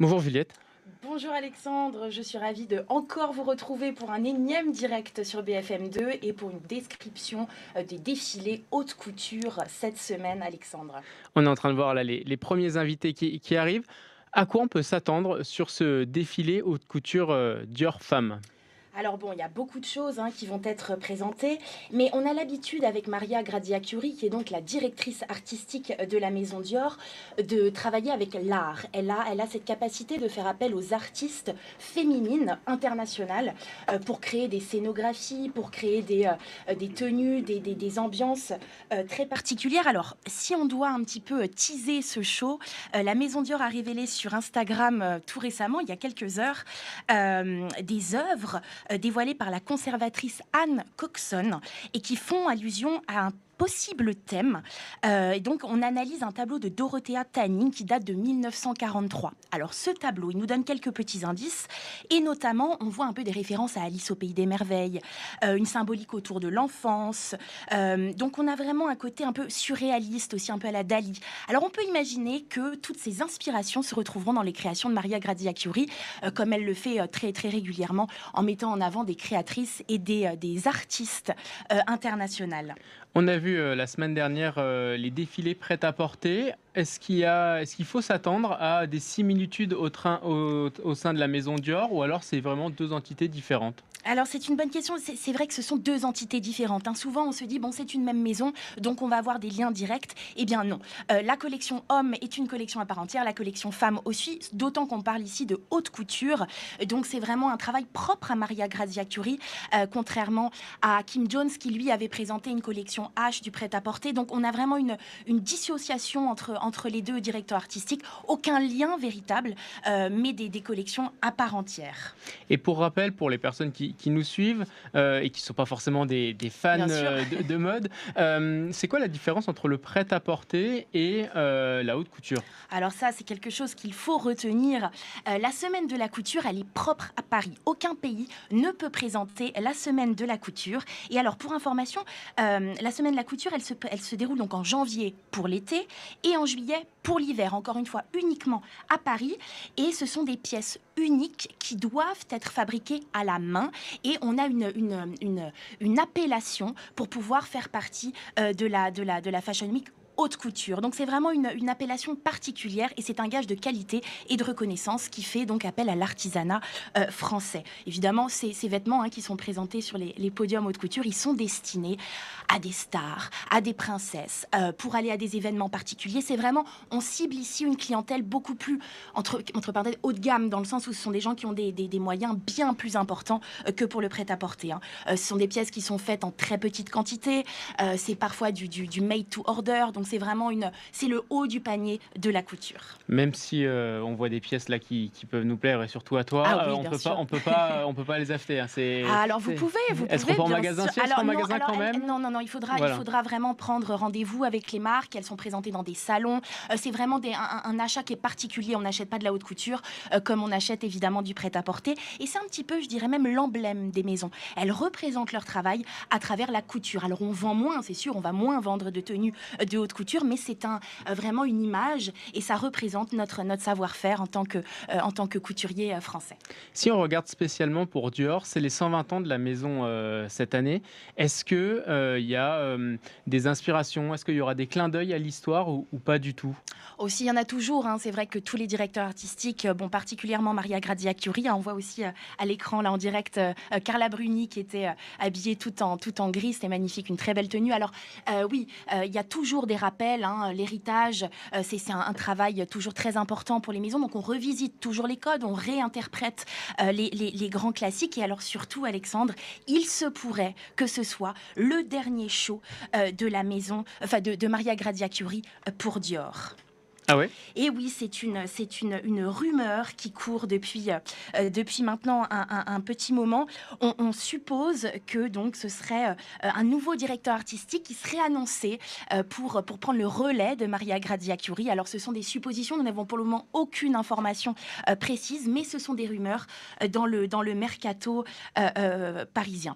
Bonjour Juliette. Bonjour Alexandre, je suis ravie de encore vous retrouver pour un énième direct sur BFM2 et pour une description des défilés haute couture cette semaine, Alexandre. On est en train de voir là les premiers invités qui arrivent. À quoi on peut s'attendre sur ce défilé haute couture Dior Femmes? Alors bon, il y a beaucoup de choses qui vont être présentées, mais on a l'habitude avec Maria Graziachiuri, qui est donc la directrice artistique de la Maison Dior, de travailler avec l'art. Elle a cette capacité de faire appel aux artistes féminines internationales pour créer des scénographies, pour créer des tenues, des ambiances très particulières. Alors, si on doit un petit peu teaser ce show, la Maison Dior a révélé sur Instagram tout récemment, il y a quelques heures, des œuvres dévoilées par la conservatrice Anne Coxon et qui font allusion à un possible thème. Et donc, on analyse un tableau de Dorothea Tanning qui date de 1943. Alors, ce tableau, il nous donne quelques petits indices et notamment, on voit un peu des références à Alice au Pays des Merveilles, une symbolique autour de l'enfance. Donc, on a vraiment un côté un peu surréaliste aussi, un peu à la Dali. Alors, on peut imaginer que toutes ces inspirations se retrouveront dans les créations de Maria Graziachiuri, comme elle le fait très, très régulièrement en mettant en avant des créatrices et des artistes internationales. On a vu la semaine dernière les défilés prêt-à-porter. Est-ce qu'il faut s'attendre à des similitudes au sein de la Maison Dior, ou alors c'est vraiment deux entités différentes? Alors c'est une bonne question, c'est vrai que ce sont deux entités différentes. Souvent on se dit, bon c'est une même maison, donc on va avoir des liens directs. Eh bien non, la collection homme est une collection à part entière, la collection femme aussi, d'autant qu'on parle ici de haute couture. Donc c'est vraiment un travail propre à Maria Graziachiuri, contrairement à Kim Jones qui lui avait présenté une collection H du prêt-à-porter. Donc on a vraiment une dissociation entre les deux directeurs artistiques, aucun lien véritable, mais des collections à part entière. Et pour rappel, pour les personnes qui nous suivent et qui ne sont pas forcément des fans Bien sûr. de mode, c'est quoi la différence entre le prêt-à-porter et la haute couture? Alors ça, c'est quelque chose qu'il faut retenir. La semaine de la couture, elle est propre à Paris. Aucun pays ne peut présenter la semaine de la couture. Et alors, pour information, la semaine de la couture, elle se déroule donc en janvier pour l'été et en juillet pour l'hiver. Encore une fois, uniquement à Paris. Et ce sont des pièces uniques qui doivent être fabriquées à la main. Et on a une appellation pour pouvoir faire partie de la Fashion Week haute couture. Donc c'est vraiment une appellation particulière et c'est un gage de qualité et de reconnaissance qui fait donc appel à l'artisanat français. Évidemment, ces vêtements qui sont présentés sur les podiums haute couture, ils sont destinés à des stars, à des princesses, pour aller à des événements particuliers. C'est vraiment, on cible ici une clientèle beaucoup plus, entre parenthèses, haut de gamme, dans le sens où ce sont des gens qui ont des moyens bien plus importants que pour le prêt-à-porter. Ce sont des pièces qui sont faites en très petite quantité, c'est parfois du made to order, donc c'est vraiment c'est le haut du panier de la couture. Même si on voit des pièces là qui peuvent nous plaire, et surtout à toi, Ah oui, on bien peut sûr. pas, on peut pas les acheter. Alors vous pouvez, Est-ce qu'on peut en bien magasin? sûr. Si, est-ce qu'en magasin quand même? Non, il Voilà. faudra vraiment prendre rendez-vous avec les marques. Elles sont présentées dans des salons. C'est vraiment un achat qui est particulier. On n'achète pas de la haute couture comme on achète évidemment du prêt-à-porter. Et c'est un petit peu, je dirais même, l'emblème des maisons. Elles représentent leur travail à travers la couture. Alors on vend moins, c'est sûr, on va moins vendre de tenues de haute couture, mais c'est vraiment une image et ça représente notre savoir-faire en tant que couturier français. Si on regarde spécialement pour Dior, c'est les 120 ans de la maison cette année. Est-ce que il y a des inspirations? Est-ce qu'il y aura des clins d'œil à l'histoire ou pas du tout? Aussi, il y en a toujours. C'est vrai que tous les directeurs artistiques, particulièrement Maria Graziachiuri, on voit aussi à l'écran là en direct Carla Bruni qui était habillée tout en gris. C'était magnifique, une très belle tenue. Alors oui, il y a toujours des rappels. L'héritage, c'est un travail toujours très important pour les maisons. Donc on revisite toujours les codes, on réinterprète les grands classiques. Et alors surtout, Alexandre, il se pourrait que ce soit le dernier show de la maison, de Maria Graziachiuri pour Dior. Ah ouais? Et oui, c'est une rumeur qui court depuis maintenant un petit moment. On suppose que donc ce serait un nouveau directeur artistique qui serait annoncé pour prendre le relais de Maria Graziachiuri. Alors ce sont des suppositions, nous n'avons pour le moment aucune information précise, mais ce sont des rumeurs dans le mercato parisien.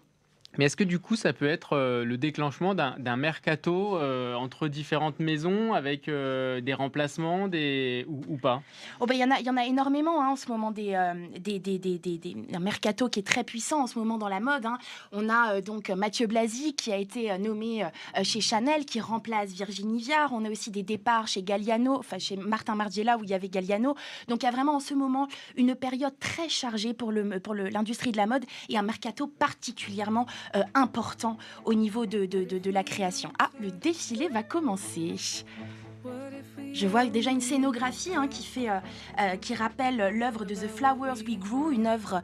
Mais est-ce que du coup, ça peut être, le déclenchement d'un mercato, entre différentes maisons avec, des remplacements, des ou pas? Oh ben il y en a énormément, hein, en ce moment des un mercato qui est très puissant en ce moment dans la mode, hein. On a, donc Mathieu Blasi qui a été, nommé, chez Chanel, qui remplace Virginie Viard. On a aussi des départs chez Galliano, enfin chez Martin Margiela où il y avait Galliano. Donc il y a vraiment en ce moment une période très chargée pour l'industrie de la mode et un mercato particulièrement, important au niveau de la création. Ah, le défilé va commencer. Je vois déjà une scénographie, hein, qui rappelle l'œuvre de The Flowers We Grew, une œuvre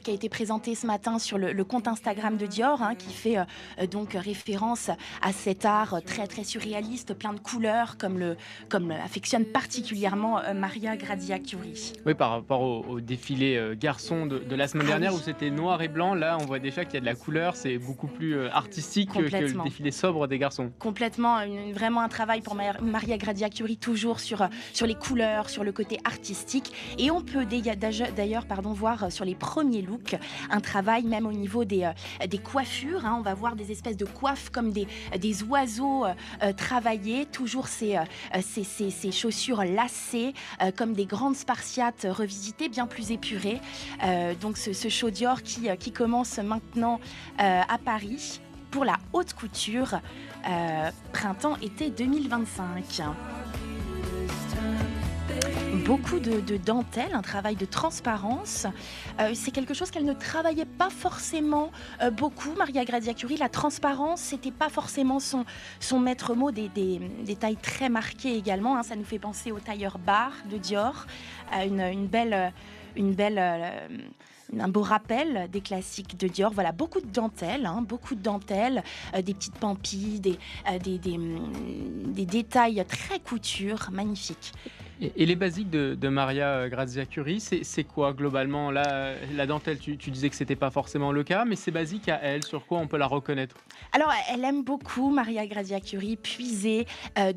qui a été présentée ce matin sur le compte Instagram de Dior, hein, qui fait donc référence à cet art très très surréaliste, plein de couleurs, comme affectionne particulièrement Maria Grazia Chiuri. Oui, par rapport au défilé, garçons de la semaine Ah dernière où oui, c'était noir et blanc, là, on voit déjà qu'il y a de la couleur, c'est beaucoup plus, artistique que le complètement. défilé sobre des garçons. Complètement, vraiment un travail pour Maria Grazia Chiuri, toujours sur les couleurs, sur le côté artistique. Et on peut d'ailleurs voir sur les premiers looks un travail même au niveau des coiffures, hein. On va voir des espèces de coiffes comme des oiseaux travaillés, toujours ces chaussures lacées comme des grandes spartiates revisitées, bien plus épurées. Donc ce show Dior qui commence maintenant à Paris pour la haute couture, printemps-été 2025. Beaucoup de dentelle, un travail de transparence. C'est quelque chose qu'elle ne travaillait pas forcément beaucoup, Maria Grazia Chiuri. La transparence, c'était pas forcément son maître mot, des tailles très marquées également, hein. Ça nous fait penser au tailleur bar de Dior, une belle un beau rappel des classiques de Dior. Voilà, beaucoup de dentelles, hein, des petites pampilles, des détails très couture, magnifiques. Et les basiques de Maria Grazia Chiuri, c'est quoi globalement? Là, la dentelle, tu disais que c'était pas forcément le cas, mais c'est basique à elle, sur quoi on peut la reconnaître? Alors, elle aime beaucoup, Maria Grazia Chiuri, puiser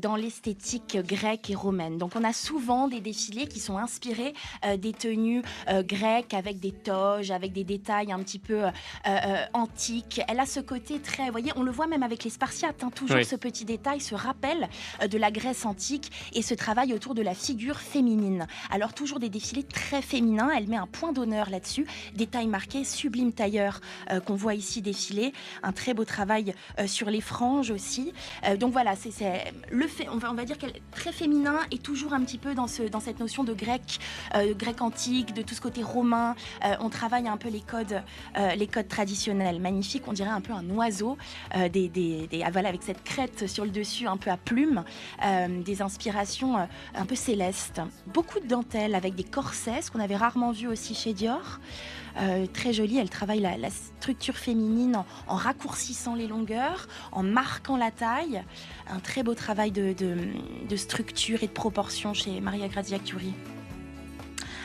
dans l'esthétique grecque et romaine. Donc, on a souvent des défilés qui sont inspirés des tenues grecques avec des toges, avec des détails un petit peu antiques. Elle a ce côté très, vous voyez, on le voit même avec les Spartiates, hein, toujours Oui. ce petit détail, ce rappel de la Grèce antique et ce travail autour de la figure féminine. Alors, toujours des défilés très féminins. Elle met un point d'honneur là-dessus. Détail marqué, sublime tailleur qu'on voit ici défiler. Un très beau travail sur les franges aussi. Donc voilà, on va dire qu'elle est très féminin et toujours un petit peu dans cette notion de grec antique, de tout ce côté romain. On travaille un peu les codes traditionnels. Magnifique, on dirait un peu un oiseau, voilà, avec cette crête sur le dessus un peu à plumes, des inspirations un peu célestes. Beaucoup de dentelles avec des corsets, ce qu'on avait rarement vu aussi chez Dior. Très jolie, elle travaille la structure féminine en raccourcissant les longueurs, en marquant la taille. Un très beau travail de structure et de proportion chez Maria Grazia Chiuri.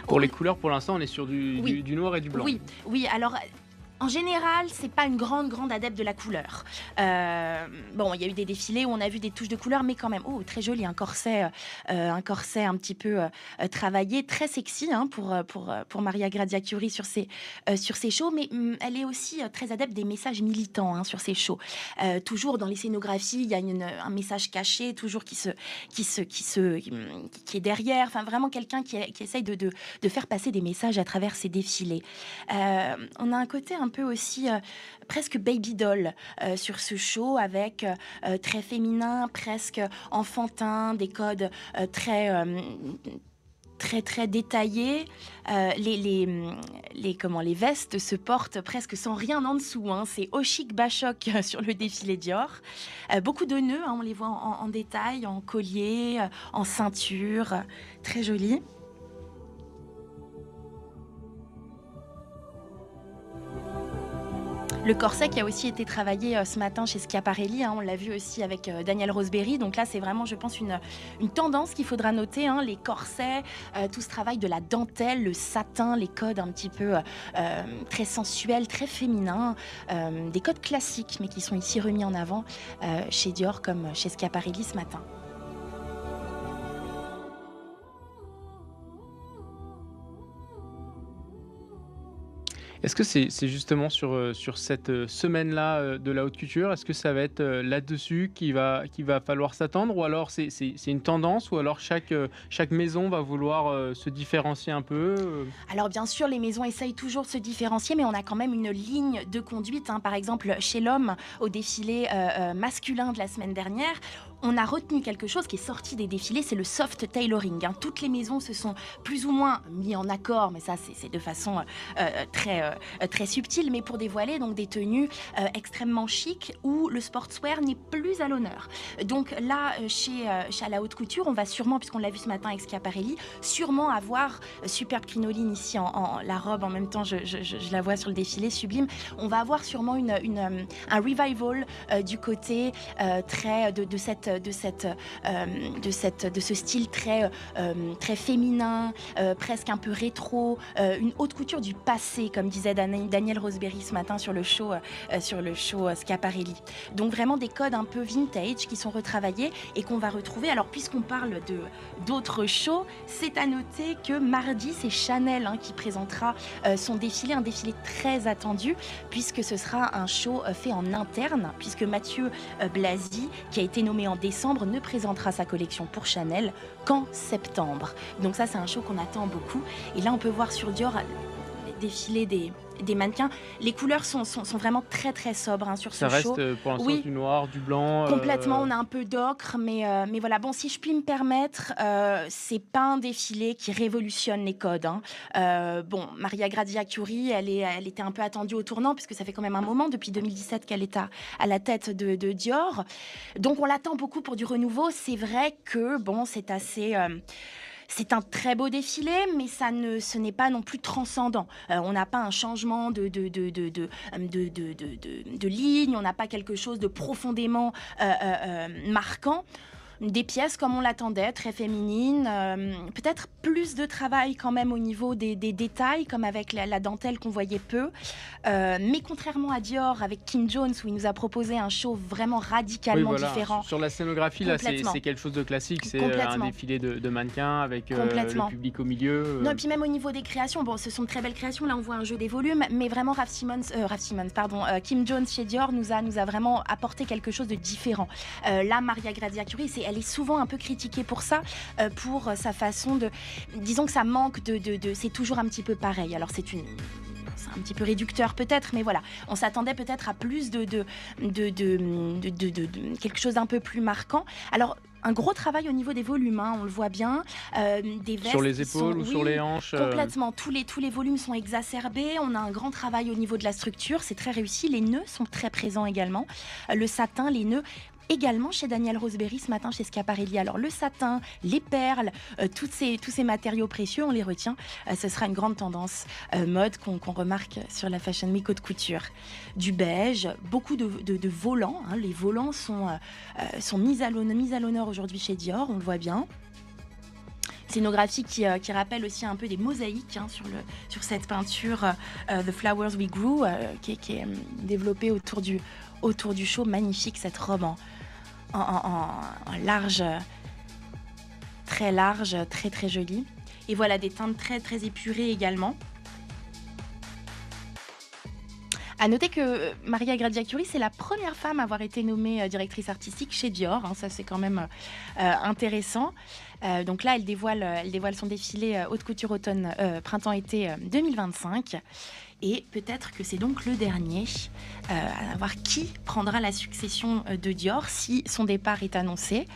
Pour les couleurs, pour l'instant, on est sur Oui. du noir et du blanc. Oui, alors en général, c'est pas une grande adepte de la couleur. Bon, il y a eu des défilés où on a vu des touches de couleur, mais quand même, oh, très joli, un corset un petit peu travaillé, très sexy, hein, pour Maria Grazia Chiuri sur ses shows, mais elle est aussi très adepte des messages militants, hein, sur ses shows. Toujours dans les scénographies, il y a un message caché, toujours qui est derrière. Enfin, vraiment quelqu'un qui essaye de faire passer des messages à travers ses défilés. On a un côté un peu aussi presque baby doll sur ce show, avec très féminin, presque enfantin, des codes très détaillés. Les vestes se portent presque sans rien en dessous, hein. C'est au chic bas choc sur le défilé Dior. Beaucoup de nœuds, hein, on les voit en détail, en collier, en ceinture, très joli. Le corset qui a aussi été travaillé ce matin chez Schiaparelli, hein, on l'a vu aussi avec Daniel Roseberry. Donc là, c'est vraiment, je pense, une tendance qu'il faudra noter, hein, les corsets, tout ce travail de la dentelle, le satin, les codes un petit peu très sensuels, très féminins, des codes classiques, mais qui sont ici remis en avant chez Dior comme chez Schiaparelli ce matin. Est-ce que c'est justement sur cette, semaine-là, de la haute couture, est-ce que ça va être, là-dessus qu'il va falloir s'attendre? Ou alors c'est une tendance? Ou alors chaque maison va vouloir, se différencier un peu? Alors bien sûr, les maisons essayent toujours de se différencier, mais on a quand même une ligne de conduite, hein. Par exemple, chez l'homme, au défilé masculin de la semaine dernière, on a retenu quelque chose qui est sorti des défilés, c'est le soft tailoring, hein. Toutes les maisons se sont plus ou moins mis en accord, mais ça c'est de façon très subtile, mais pour dévoiler donc des tenues extrêmement chic où le sportswear n'est plus à l'honneur. Donc là, chez la haute couture, on va sûrement, puisqu'on l'a vu ce matin avec Schiaparelli, sûrement avoir superbe crinoline ici la robe, en même temps je la vois sur le défilé, sublime. On va avoir sûrement un revival du côté très de ce style très féminin, presque un peu rétro, une haute couture du passé, comme disait Daniel Roseberry ce matin sur le show Schiaparelli. Donc vraiment des codes un peu vintage qui sont retravaillés et qu'on va retrouver. Alors puisqu'on parle d'autres shows, c'est à noter que mardi c'est Chanel qui présentera son défilé, un défilé très attendu puisque ce sera un show fait en interne, puisque Mathieu Blasi, qui a été nommé en décembre, ne présentera sa collection pour Chanel qu'en septembre. Donc ça c'est un show qu'on attend beaucoup. Et là on peut voir sur Dior défiler des mannequins. Les couleurs sont vraiment très très sobres sur ce show. Ça reste pour l'instant Oui, du noir, du blanc. complètement, on a un peu d'ocre, mais voilà. Bon, si je puis me permettre, c'est pas un défilé qui révolutionne les codes. Bon, Maria Grazia Chiuri, elle était un peu attendue au tournant, puisque ça fait quand même un moment, depuis 2017, qu'elle est à la tête de Dior. Donc on l'attend beaucoup pour du renouveau. C'est vrai que, bon, c'est un très beau défilé, mais ce n'est pas non plus transcendant. On n'a pas un changement de ligne, on n'a pas quelque chose de profondément marquant. Des pièces comme on l'attendait, très féminines, peut-être plus de travail quand même au niveau des détails, comme avec la dentelle qu'on voyait peu. Mais contrairement à Dior, avec Kim Jones, où il nous a proposé un show vraiment radicalement différent. Sur la scénographie, là, c'est quelque chose de classique. C'est un défilé de mannequins avec le public au milieu. Non, et puis même au niveau des créations, bon, ce sont de très belles créations. Là, on voit un jeu des volumes, mais vraiment Kim Jones chez Dior nous a vraiment apporté quelque chose de différent. Là, Maria Grazia Chiuri, elle est souvent un peu critiquée pour ça, pour sa façon de... Disons que ça manque c'est toujours un petit peu pareil. Alors c'est un petit peu réducteur peut-être, mais voilà. On s'attendait peut-être à plus de quelque chose d'un peu plus marquant. Alors, un gros travail au niveau des volumes, on le voit bien. Des vestes sur les épaules ou sur les hanches. Complètement. Tous les volumes sont exacerbés. On a un grand travail au niveau de la structure. C'est très réussi. Les nœuds sont très présents également. Le satin, les nœuds. Également chez Daniel Roseberry ce matin chez Schiaparelli. Alors le satin, les perles, tous ces matériaux précieux, on les retient. Ce sera une grande tendance mode qu'on remarque sur la Fashion Week haute couture. Du beige, beaucoup de volants. Les volants sont mis à l'honneur aujourd'hui chez Dior, on le voit bien. Scénographie qui rappelle aussi un peu des mosaïques sur cette peinture The Flowers We Grew qui est développée autour du show. Magnifique cette robe en large, très large, très très jolie. Et voilà, des teintes très très épurées également. À noter que Maria Grazia Chiuri, c'est la première femme à avoir été nommée directrice artistique chez Dior. Ça, c'est quand même intéressant. Donc là, elle dévoile son défilé haute couture printemps-été 2025. Et peut-être que c'est donc le dernier à voir qui prendra la succession de Dior si son départ est annoncé.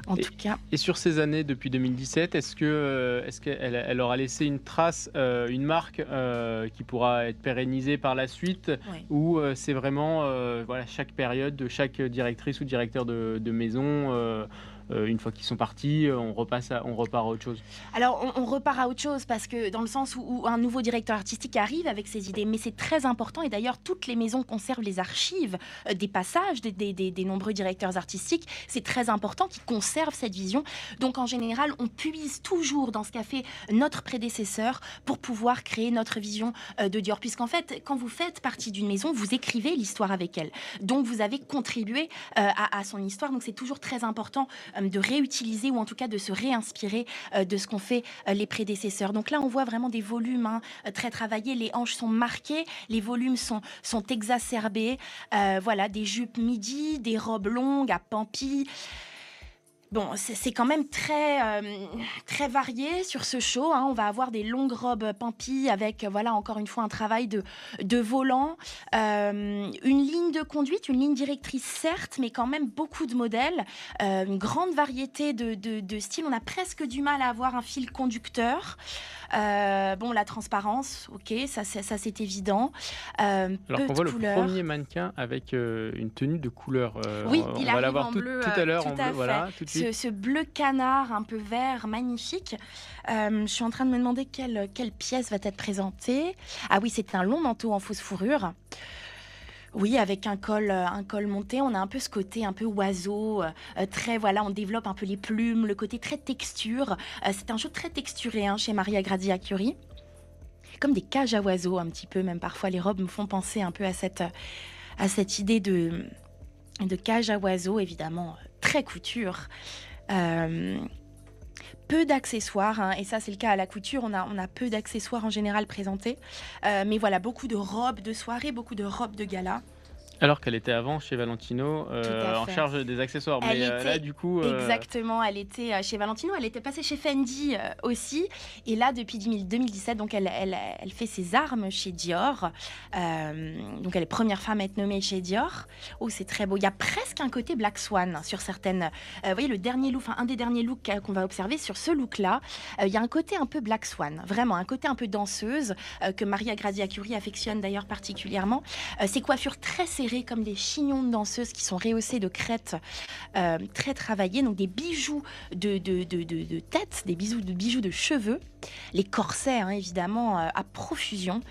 En tout cas. Et sur ces années depuis 2017, est-ce qu'elle aura laissé une trace, une marque qui pourra être pérennisée par la suite, Oui. ou c'est vraiment chaque période de chaque directrice ou directeur de maison une fois qu'ils sont partis, on repart à autre chose? Alors, on repart à autre chose parce que dans le sens où un nouveau directeur artistique arrive avec ses idées, mais c'est très important et d'ailleurs toutes les maisons conservent les archives des passages des nombreux directeurs artistiques. C'est très important qu'ils conservent cette vision. Donc en général, on puise toujours dans ce qu'a fait notre prédécesseur pour pouvoir créer notre vision de Dior. Puisqu'en fait, quand vous faites partie d'une maison, vous écrivez l'histoire avec elle. Donc vous avez contribué à son histoire. Donc c'est toujours très important de réutiliser ou en tout cas de se réinspirer de ce qu'ont fait les prédécesseurs. Donc là, on voit vraiment des volumes très travaillés. Les hanches sont marquées, les volumes sont exacerbés. Voilà, des jupes midi, des robes longues à pampi. Bon, c'est quand même très varié sur ce show, hein. On va avoir des longues robes pampi avec, voilà, encore une fois, un travail de volant, une ligne de conduite, une ligne directrice, certes, mais quand même beaucoup de modèles, une grande variété de styles. On a presque du mal à avoir un fil conducteur. Bon, la transparence, ok, ça c'est évident. Alors Peu qu'on de voit le couleurs. premier mannequin avec une tenue de couleur. Oui, On il va arrive l'avoir en tout bleu, à l'heure tout en à bleu. fait. Voilà, tout de suite. Ce bleu canard un peu vert, magnifique. Je suis en train de me demander quelle pièce va être présentée. Ah oui, c'est un long manteau en fausse fourrure. Oui, avec un col monté, on a un peu ce côté un peu oiseau, très, voilà, on développe un peu les plumes, le côté très texture. C'est un show très texturé, hein, chez Maria Grazia Chiuri. Comme des cages à oiseaux, un petit peu, même parfois les robes me font penser un peu à cette idée de cage à oiseaux, évidemment, très couture. Euh, Peu d'accessoires, hein, et ça c'est le cas à la couture, on a peu d'accessoires en général présentés. Mais voilà, beaucoup de robes de soirée, beaucoup de robes de gala. Alors qu'elle était avant chez Valentino Tout à en fait. charge des accessoires. Elle Mais était là, du coup, exactement, elle était chez Valentino, elle était passée chez Fendi aussi. Et là, depuis 2017, donc elle fait ses armes chez Dior. Donc elle est première femme à être nommée chez Dior. Oh, c'est très beau. Il y a presque un côté Black Swan sur certaines. Vous voyez, le dernier look, un des derniers looks qu'on va observer sur ce look-là, il y a un côté un peu Black Swan, vraiment un côté un peu danseuse que Maria Grazia Chiuri affectionne d'ailleurs particulièrement. Ces coiffures très serrées comme des chignons de danseuses qui sont rehaussés de crêtes très travaillées, donc des bijoux de tête, des bijoux de cheveux, les corsets, hein, évidemment, à profusion.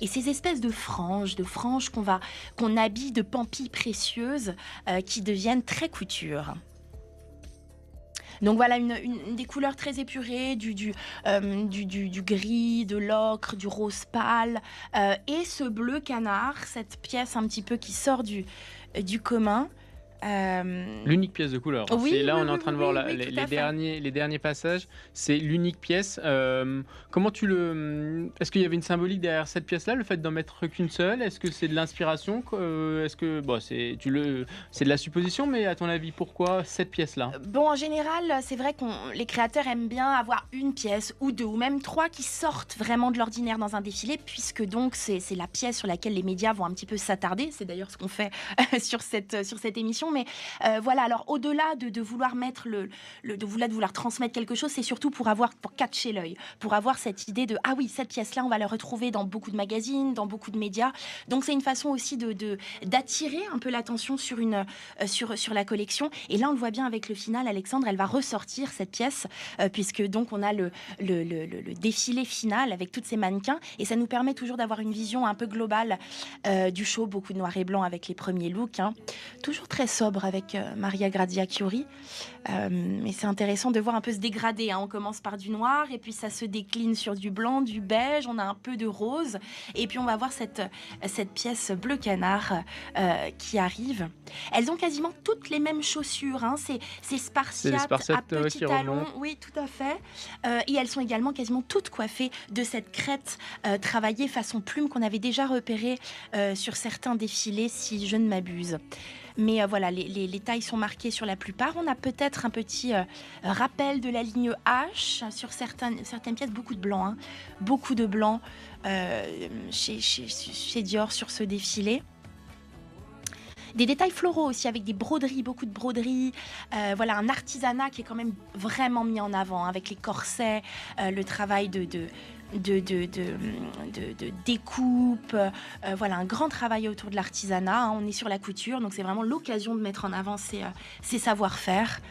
Et ces espèces de franges qu'on habille de pampilles précieuses qui deviennent très couture. Donc voilà, des couleurs très épurées, du gris, de l'ocre, du rose pâle, et ce bleu canard, cette pièce un petit peu qui sort du commun. l'unique pièce de couleur. Oui, C'est là, oui, on est en oui, train de oui, voir oui, tout à fait. les derniers passages. C'est l'unique pièce. Comment est-ce qu'il y avait une symbolique derrière cette pièce-là, le fait d'en mettre qu'une seule? Est-ce que c'est de l'inspiration? Est-ce que bon, c'est de la supposition, mais à ton avis, pourquoi cette pièce-là? Bon, en général, c'est vrai que les créateurs aiment bien avoir une pièce ou deux ou même trois qui sortent vraiment de l'ordinaire dans un défilé, puisque donc c'est la pièce sur laquelle les médias vont un petit peu s'attarder. C'est d'ailleurs ce qu'on fait sur cette émission. Mais voilà, alors au-delà de vouloir mettre de vouloir transmettre quelque chose, c'est surtout pour catcher l'œil, pour avoir cette idée de ah oui, cette pièce-là, on va la retrouver dans beaucoup de magazines, dans beaucoup de médias. Donc c'est une façon aussi d'attirer un peu l'attention sur la collection. Et là, on le voit bien avec le final, Alexandre, elle va ressortir cette pièce puisque donc on a le défilé final avec toutes ces mannequins, et ça nous permet toujours d'avoir une vision un peu globale du show, beaucoup de noir et blanc avec les premiers looks, hein. Toujours très sobre avec Maria Grazia Chiuri. Mais c'est intéressant de voir un peu se dégrader, hein. On commence par du noir et puis ça se décline sur du blanc, du beige, on a un peu de rose et puis on va voir cette pièce bleu canard qui arrive. Elles ont quasiment toutes les mêmes chaussures, hein. C'est spartiates à petits talons, oui, tout à fait. Et elles sont également quasiment toutes coiffées de cette crête travaillée façon plume qu'on avait déjà repérée sur certains défilés, si je ne m'abuse. Mais voilà, les tailles sont marquées sur la plupart. On a peut-être un petit rappel de la ligne H sur certaines pièces, beaucoup de blanc, hein. Beaucoup de blanc chez Dior sur ce défilé. Des détails floraux aussi, avec des broderies, beaucoup de broderies. Voilà, un artisanat qui est quand même vraiment mis en avant, hein, avec les corsets, le travail de découpe, voilà, un grand travail autour de l'artisanat, hein. On est sur la couture, donc c'est vraiment l'occasion de mettre en avant ces savoir-faire,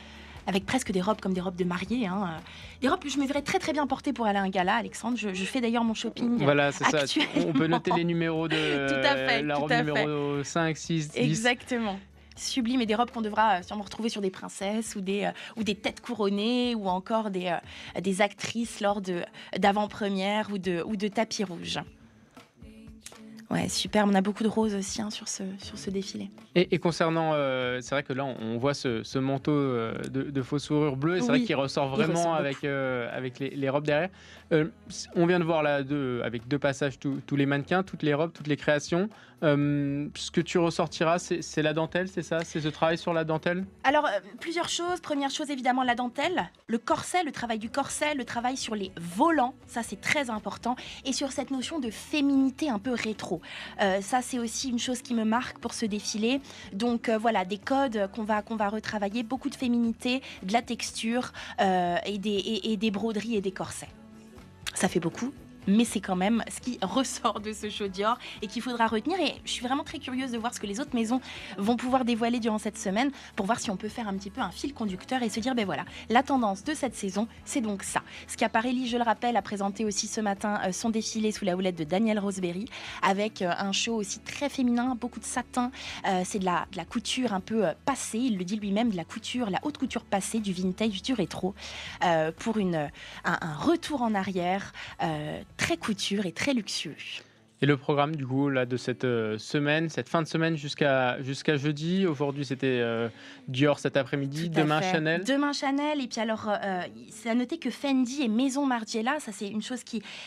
avec presque des robes comme des robes de mariée, hein. Des robes que je me verrais très très bien porter pour aller à un gala, Alexandre. Je fais d'ailleurs mon shopping voilà, c'est ça. actuellement. On peut noter les numéros de Tout à fait, la robe numéro 5, 6, 10. Exactement. Sublime, et des robes qu'on devra sûrement retrouver sur des princesses ou des têtes couronnées, ou encore des actrices lors d'avant-première ou de tapis rouge. Ouais, super. On a beaucoup de roses aussi sur ce défilé. Et concernant, c'est vrai que là, on voit ce manteau de faux fourrure bleue, et c'est vrai Oui, qu'il ressort il vraiment ressort avec, beaucoup. avec les robes derrière. On vient de voir là, avec deux passages, tous les mannequins, toutes les robes, toutes les créations. Ce que tu ressortiras, c'est la dentelle, c'est ça? C'est ce travail sur la dentelle? Alors, plusieurs choses. Première chose, évidemment, la dentelle, le corset, le travail du corset, le travail sur les volants, ça c'est très important, et sur cette notion de féminité un peu rétro. Ça, c'est aussi une chose qui me marque pour ce défilé. Donc voilà, des codes qu'on va retravailler, beaucoup de féminité, de la texture, et des broderies et des corsets. Ça fait beaucoup, mais c'est quand même ce qui ressort de ce show Dior et qu'il faudra retenir. Et je suis vraiment très curieuse de voir ce que les autres maisons vont pouvoir dévoiler durant cette semaine pour voir si on peut faire un petit peu un fil conducteur et se dire, ben voilà, la tendance de cette saison, c'est donc ça. Schiaparelli, je le rappelle, a présenté aussi ce matin son défilé sous la houlette de Daniel Roseberry avec un show aussi très féminin, beaucoup de satin. C'est de la couture un peu passée, il le dit lui-même, de la couture, la haute couture passée, du vintage, du rétro, pour un retour en arrière très couture et très luxueux. Et le programme du coup là de cette semaine, cette fin de semaine jusqu'à jeudi. Aujourd'hui c'était Dior cet après-midi, Tout à demain fait. Chanel. Demain Chanel, et puis alors, c'est à noter que Fendi et Maison Margiela, ça c'est une chose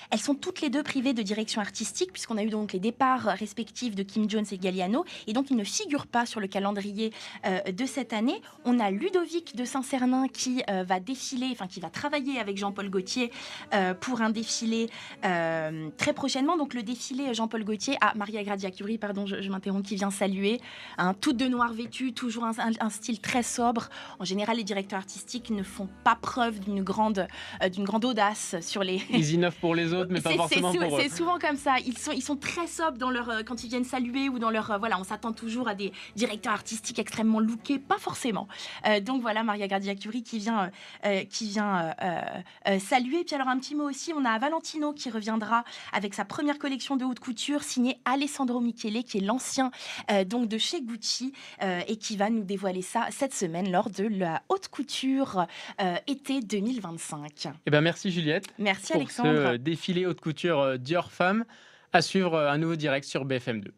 elles sont toutes les deux privées de direction artistique, puisqu'on a eu donc les départs respectifs de Kim Jones et Galliano, et donc ils ne figurent pas sur le calendrier de cette année. On a Ludovic de Saint-Cernin qui va défiler, enfin qui va travailler avec Jean-Paul Gaultier pour un défilé très prochainement. Donc le défilé Jean-Paul Gaultier, Maria Grazia Chiuri, pardon, je m'interromps, qui vient saluer, hein, toutes de noir vêtues, toujours un style très sobre. En général, les directeurs artistiques ne font pas preuve d'une grande audace sur les. Ils innovent pour les autres, mais pas forcément pour eux. C'est souvent comme ça. Ils sont très sobres dans leur quand ils viennent saluer ou dans leur voilà. On s'attend toujours à des directeurs artistiques extrêmement lookés, pas forcément. Donc voilà, Maria Grazia Chiuri qui vient saluer. Puis alors un petit mot aussi, on a Valentino qui reviendra avec sa première collection de haute couture signée Alessandro Michele, qui est l'ancien donc de chez Gucci, et qui va nous dévoiler ça cette semaine lors de la haute couture été 2025. Eh ben merci Juliette. Merci pour Alexandre. ce défilé haute couture Dior Femme. À suivre un nouveau direct sur BFM2.